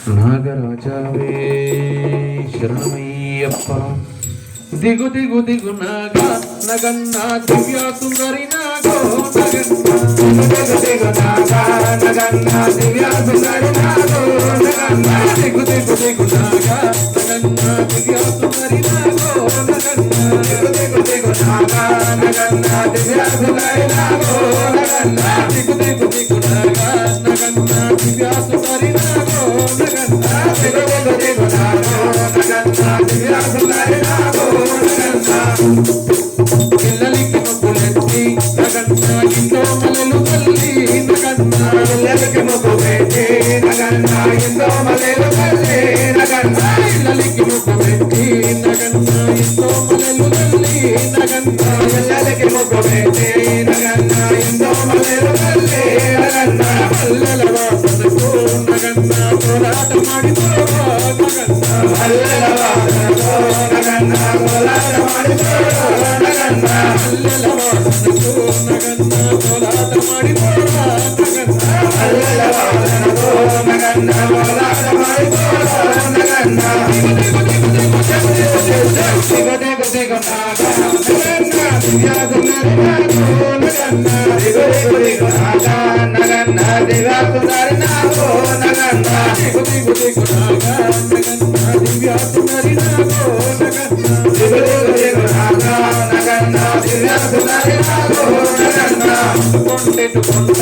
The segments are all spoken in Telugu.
నాగరాజావే శరణమయ్యప్ప దిగు దిగు దిగు నాగా నగన్నా దివ్య సుందరి నాగో నగన్నా దిగు నాగా నగన్నా దివ్య సుందరి నాగో నగన్నా దిగు దిగు దిగు నాగా నగన్నా దివ్య సుందరి నాగో నగన్నా దిగు దిగు దిగు నాగా నగన్నా దివ్య సుందరి నాగో నగన్నా దిగు దిగు దిగు నాగా నగన్నా దివ్య సుందరి నాగో నగన్నా దిగు దిగు దిగు నాగో నగన్నా దివ్య సుందరి నాగో పిల్లలకి మొక్కులెత్తి నగన్నా ఇంట్లో మలలు తల్లి నగన్నా పిల్లలకి మొక్కు పెట్టి నగన్నా ఇంట్లో మలలు తల్లి నగన్నా పిల్లలకి మొక్కు పెట్టి నగన్నా ఇంట్లో మలలు తల్లి నగన్నా పిల్లలకి మొక్కు పెట్టి నగన్నా ఇంట్లో మలలు తల్లి నగన్నా మల్లెల వాసనకు నగన్నా పోరాట ಮಾಡಿದೋ నగన్నా మల్లెల వాసనకు నగన్నా పోరాట ಮಾಡಿದೋ నగన్నా మల్లెల వాసనకు నగన్నా పోరాట ಮಾಡಿದೋ నగన్నా మల్లెల వాసనకు నగన్నా పోరాట ಮಾಡಿದೋ నగన్నా దిగు దిగు దిగు దిగు నాగా నగన్నా దివ్య సుందరి నాగో నగన్నా దిగు దిగు దిగు నాగా నగన్నా దివ్య సుందరి నాగో నగన్నా దిగు దిగు దిగు నాగా నగన్నా దివ్య సుందరి నాగో నగన్నా దిగు దిగు దిగు నాగా నగన్నా దివ్య సుందరి నాగో నగన్నా కొండెటు కొండ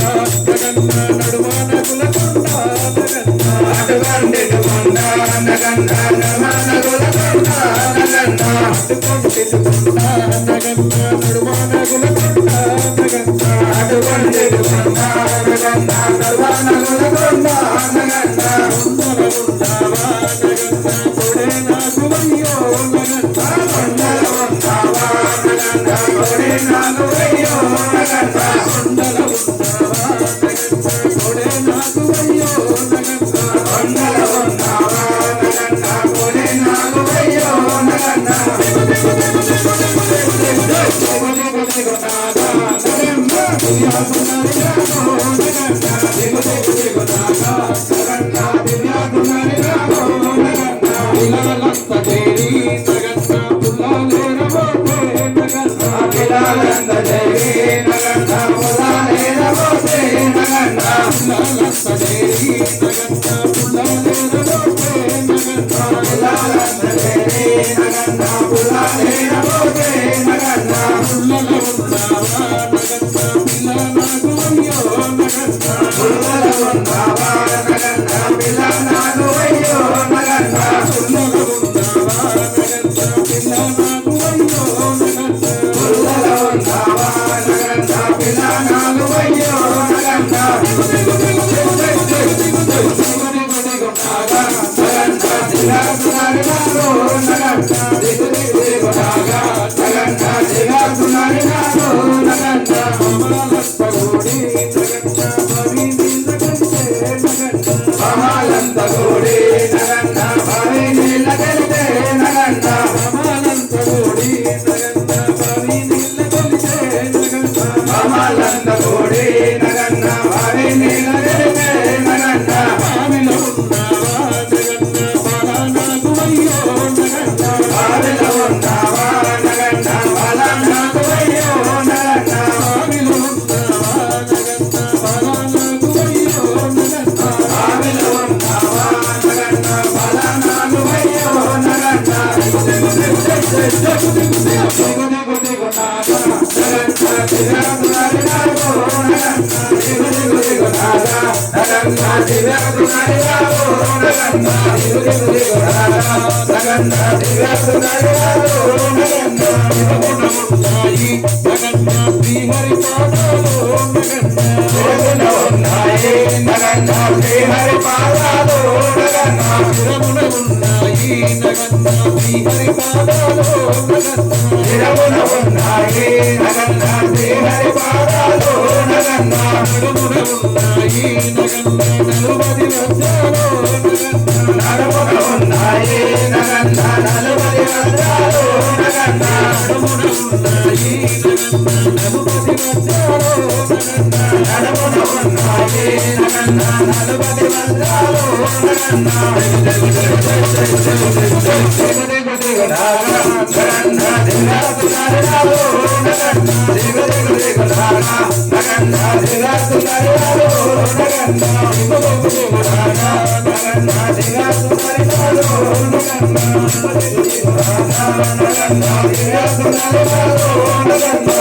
నగన్నా నడుమ నగుల కొండ నగన్నా అటుకొండెటు కొండ నగన్నా నడుమ నగుల కొండ నగన్నా అటుకొండెటు కొండ నగన్నా నడుమ నగుల కొండ నగన్నా అటుకొండెటు కొండ నగన్నా నడుమ నగుల కొండ నగన్నా కొండల ఉంటావా నగన్నా కొడే నాకు అయ్యో నగన్నా కొండల ఉంటావా నగన్నా కొడే నాకు అయ్యో నగన్నా కొండల ఉంటావా నగన్నా కొడే నాకు అయ్యో నగన్నా కొండల ఉంటావా నగన్నా కొడే నాకు అయ్యో నగన్నా దిగు దిగు దిగు దిగు దిగు దిగు దిగు దిగు దిగు నాగా నగన్నా దివ్య సుందరి నాగో నగన్నా దిగు దిగు దిగు నాగా నగన్నా దివ్య సుందరి నాగో నగన్నా ఇలాలంత చేరి నగన్నా పుల్లాలేరబోతే నగన్నా ఇలాలంత చేరి నగన్నా పుల్లాలేరబోతే నగన్నా ఇలాలంత చేరి నగన్నా పుల్లాలేరబోతే నగన్నా ఇలాలంత చేరి నగన్నా పుల్లాలేరబోతే నగన్నా పుల్లల ఉన్నావా నగన్నా పిల్ల నాకు అయ్యో నగన్నా పుల్లల ఉన్నావా నగన్నా పిల్ల నాకు అయ్యో నగన్నా పుల్లల ఉన్నావా నగన్నా పిల్ల నాకు అయ్యో నగన్నా పుల్లల ఉన్నావా నగన్నా పిల్ల నాకు అయ్యో నగన్నా దిగు దిగు దిగు దిగు దిగు దిగు దిగు దిగు దిగు దిగు నాగా నగన్నా దివ్య సుందరి నాగో నగన్నా దిగు దిగు దిగు నాగా నగన్నా దివ్య సుందరి నాగో నగన్నా మమలంత గోడి నగన్నా భవి నీళ్ళ కలిసే నగన్నా మమలంత గోడి నగన్నా భవి నీళ్ళ కలిసే నగన్నా మమలంత గోడి నగన్నా భవి నీళ్ళ కలిసే నగన్నా మమలంత గోడి నగన్నా భవి నీళ్ళ కలిసే నగన్నా బావిలో ఉన్నావా నగన్నా బాలా నాకు అయ్యో నగన్నా బావిలో ఉన్నావా నగన్నా బాలా నాకు అయ్యో నగన్నా బావిలో ఉన్నావా నగన్నా బాలా నాకు అయ్యో నగన్నా బావిలో ఉన్నావా నగన్నా బాలా నాకు అయ్యో నగన్నా దిగు దిగు దిగు దిగు దిగు దిగు దిగు దిగు దిగు నాగా నగన్నా దివ్య సుందరి నాగో నగన్నా దిగు దిగు దిగు నాగా నగన్నా దివ్య సుందరి నాగో నగన్నా దిగు దిగు దిగు నాగా నగన్నా దివ్య సుందరి నాగో నగన్నా దిగున ఉన్నాయి నగన్నా శ్రీహరి పాదాలు నగన్నా దిగున ఉన్నాయి నగన్నా శ్రీహరి పాదాలు నగన్నా దిగున ఉన్నాయి నగన్నా శ్రీహరి పాదాలు నగన్నా దిగున ఉన్నాయి నగన్నా శ్రీహరి పాదాలు నగన్నా నడుమున ఉన్నాయి నగన్నా నలుబది వజ్రాలు నగన్నా నడుమున ఉన్నాయి నగన్నా నలుబది వజ్రాలు నగన్నా నడుమున ఉన్నాయి నగన్నా నలుబది వజ్రాలు నగన్నా నడుమున ఉన్నాయి నగన్న నలుపతి వల్లాలో నగన్న నగన్న దిగాసులారో నగన్న నగన్న దిగాసులారో నగన్న నగన్న దిగాసులారో నగన్న